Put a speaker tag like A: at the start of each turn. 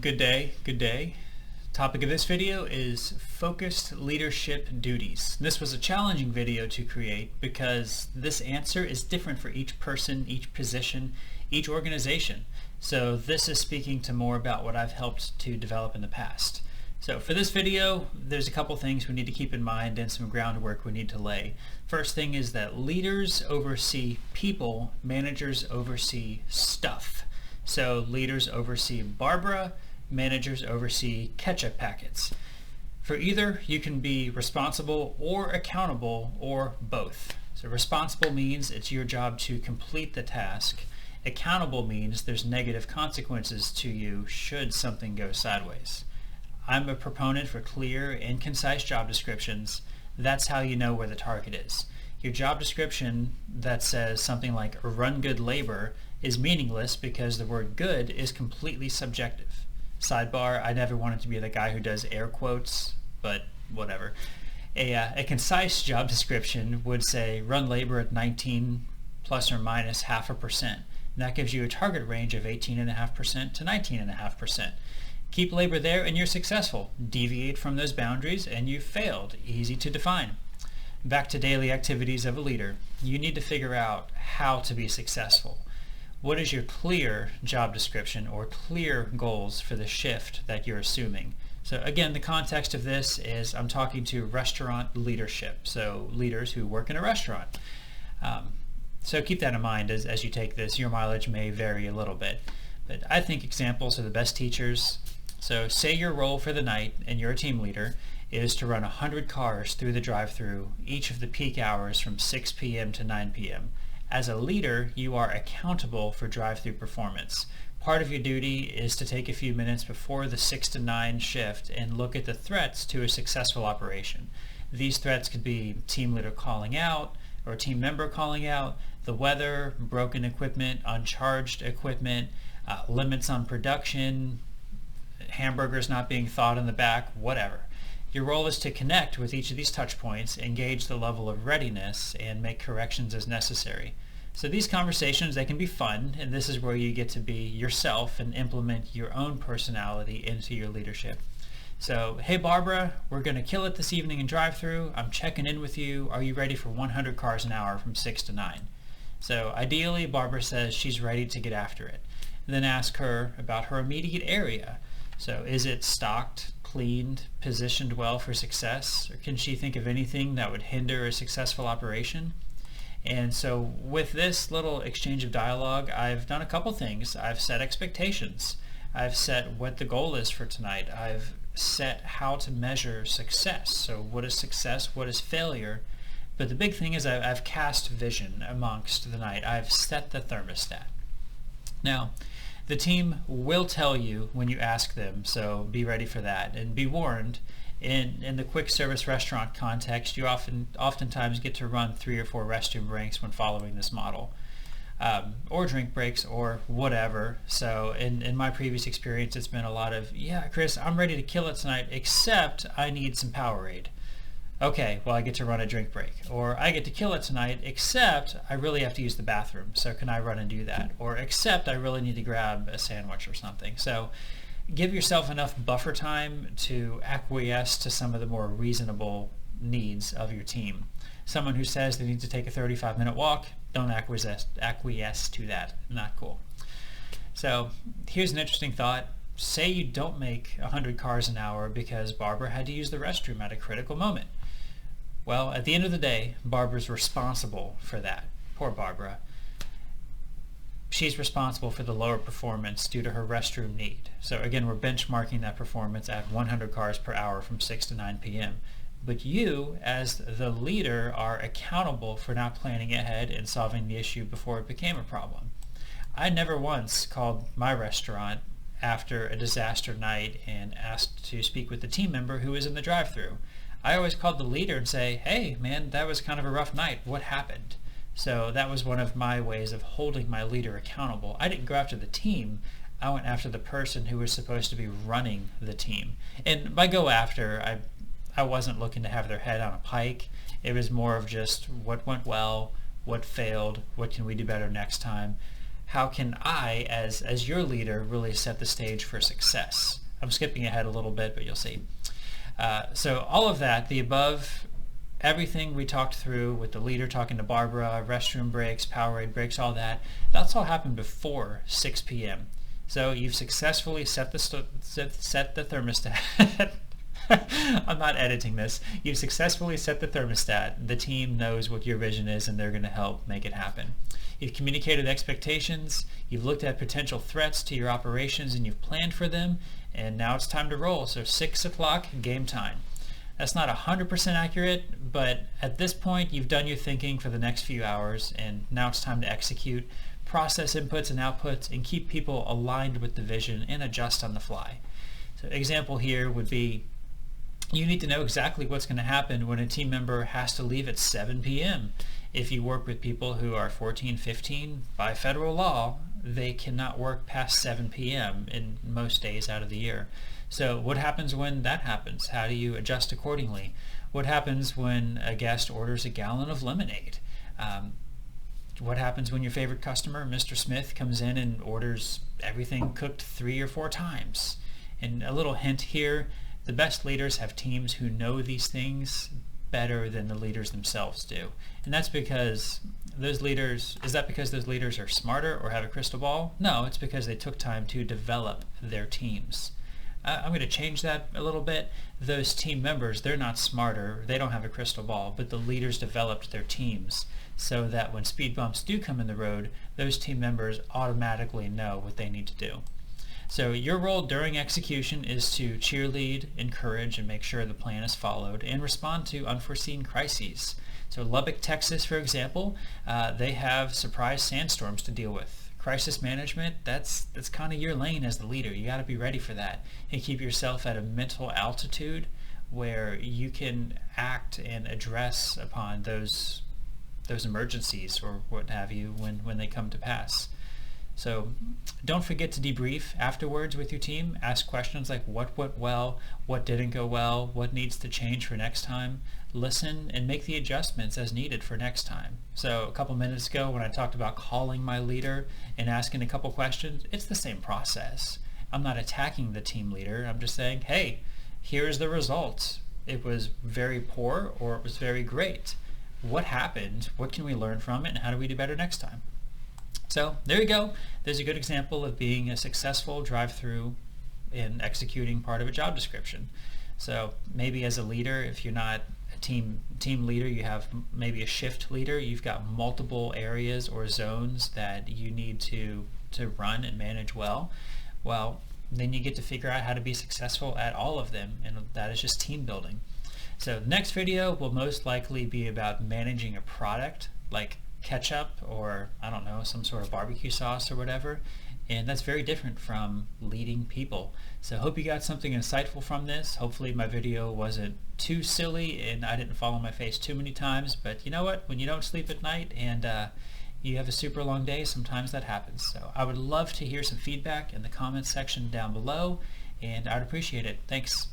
A: Good day, good day. Topic of this video is focused leadership duties. This was a challenging video to create because this answer is different for each person, each position, each organization. So this is speaking to more about what I've helped to develop in the past. So for this video, there's a couple things we need to keep in mind and some groundwork we need to lay. First thing is that leaders oversee people, managers oversee stuff. So leaders oversee Barbara, managers oversee ketchup packets. For either, you can be responsible or accountable or both. So responsible means it's your job to complete the task. Accountable means there's negative consequences to you should something go sideways. I'm a proponent for clear and concise job descriptions. That's how you know where the target is. Your job description that says something like run good labor is meaningless because the word good is completely subjective. Sidebar, I never wanted to be the guy who does air quotes, but whatever. A concise job description would say run labor at 19 plus or minus 0.5%. And that gives you a target range of 18.5% to 19.5%. Keep labor there and you're successful. Deviate from those boundaries and you've failed. Easy to define. Back to daily activities of a leader. You need to figure out how to be successful. What is your clear job description or clear goals for the shift that you're assuming? So again, the context of this is I'm talking to restaurant leadership, so leaders who work in a restaurant. So keep that in mind as you take this. Your mileage may vary a little bit, but I think examples are the best teachers. So say your role for the night and you're a team leader is to run 100 cars through the drive-thru each of the peak hours from 6 p.m. to 9 p.m. As a leader, you are accountable for drive-thru performance. Part of your duty is to take a few minutes before the 6 to 9 shift and look at the threats to a successful operation. These threats could be team leader calling out or a team member calling out, the weather, broken equipment, uncharged equipment, limits on production, hamburgers not being thawed in the back, whatever. Your role is to connect with each of these touch points, engage the level of readiness, and make corrections as necessary. So these conversations, they can be fun, and this is where you get to be yourself and implement your own personality into your leadership. So, hey Barbara, we're going to kill it this evening in drive-thru. I'm checking in with you. Are you ready for 100 cars an hour from 6 to 9? So ideally, Barbara says she's ready to get after it. Then ask her about her immediate area. So is it stocked, cleaned, positioned well for success? Or can she think of anything that would hinder a successful operation? And so with this little exchange of dialogue, I've done a couple things. I've set expectations. I've set what the goal is for tonight. I've set how to measure success. So what is success? What is failure? But the big thing is I've cast vision amongst the night. I've set the thermostat. Now, the team will tell you when you ask them, so be ready for that. And be warned, in the quick service restaurant context, you oftentimes get to run 3 or 4 restroom breaks when following this model, or drink breaks or whatever. So in my previous experience, it's been a lot of, yeah, Chris, I'm ready to kill it tonight, except I need some Powerade. Okay, well, I get to run a drink break. Or I get to kill it tonight, except I really have to use the bathroom, so can I run and do that? Or except I really need to grab a sandwich or something. So give yourself enough buffer time to acquiesce to some of the more reasonable needs of your team. Someone who says they need to take a 35-minute walk, don't acquiesce to that. Not cool. So here's an interesting thought. Say you don't make 100 cars an hour because Barbara had to use the restroom at a critical moment. Well, at the end of the day, Barbara's responsible for that. Poor Barbara. She's responsible for the lower performance due to her restroom need. So again, we're benchmarking that performance at 100 cars per hour from 6 to 9 p.m. But you, as the leader, are accountable for not planning ahead and solving the issue before it became a problem. I never once called my restaurant after a disaster night and asked to speak with the team member who was in the drive-thru. I always called the leader and say, hey man, that was kind of a rough night. What happened? So that was one of my ways of holding my leader accountable. I didn't go after the team. I went after the person who was supposed to be running the team. And by go after, I wasn't looking to have their head on a pike. It was more of just what went well, what failed, what can we do better next time. how can I, as your leader, really set the stage for success? I'm skipping ahead a little bit, but you'll see. So all of that, the above, everything we talked through with the leader talking to Barbara, restroom breaks, Powerade breaks, all that, that's all happened before 6 p.m. So you've successfully set the thermostat. I'm not editing this. You've successfully set the thermostat. The team knows what your vision is and they're going to help make it happen. You've communicated expectations, you've looked at potential threats to your operations and you've planned for them, and now it's time to roll. So 6 o'clock, game time. That's not 100% accurate, but at this point you've done your thinking for the next few hours and now it's time to execute, process inputs and outputs, and keep people aligned with the vision and adjust on the fly. So example here would be, you need to know exactly what's going to happen when a team member has to leave at 7 p.m. If you work with people who are 14, 15, by federal law, they cannot work past 7 p.m. in most days out of the year. So what happens when that happens? How do you adjust accordingly? What happens when a guest orders a gallon of lemonade? What happens when your favorite customer, Mr. Smith, comes in and orders everything cooked 3 or 4 times? And a little hint here, the best leaders have teams who know these things better than the leaders themselves do. And that's because those leaders, is that because those leaders are smarter or have a crystal ball? No, it's because they took time to develop their teams. I'm going to change that a little bit. Those team members, they're not smarter, they don't have a crystal ball, but the leaders developed their teams so that when speed bumps do come in the road, those team members automatically know what they need to do. So your role during execution is to cheerlead, encourage, and make sure the plan is followed and respond to unforeseen crises. So Lubbock, Texas, for example, they have surprise sandstorms to deal with. Crisis management, that's kind of your lane as the leader. You got to be ready for that and keep yourself at a mental altitude where you can act and address upon those emergencies or what have you when they come to pass. So don't forget to debrief afterwards with your team. Ask questions like what went well, what didn't go well, what needs to change for next time. Listen and make the adjustments as needed for next time. So a couple minutes ago when I talked about calling my leader and asking a couple questions, it's the same process. I'm not attacking the team leader. I'm just saying, hey, here's the results. It was very poor or it was very great. What happened? What can we learn from it? And how do we do better next time? So there you go. There's a good example of being a successful drive-through in executing part of a job description. So maybe as a leader, if you're not a team leader, you have maybe a shift leader, you've got multiple areas or zones that you need to run and manage well. Well, then you get to figure out how to be successful at all of them, and that is just team building. So the next video will most likely be about managing a product like ketchup or I don't know, some sort of barbecue sauce or whatever, and that's very different from leading people. So I hope you got something insightful from this. Hopefully my video wasn't too silly and I didn't fall on my face too many times, but you know what, when you don't sleep at night and you have a super long day, sometimes that happens. So I would love to hear some feedback in the comments section down below, and I'd appreciate it. Thanks.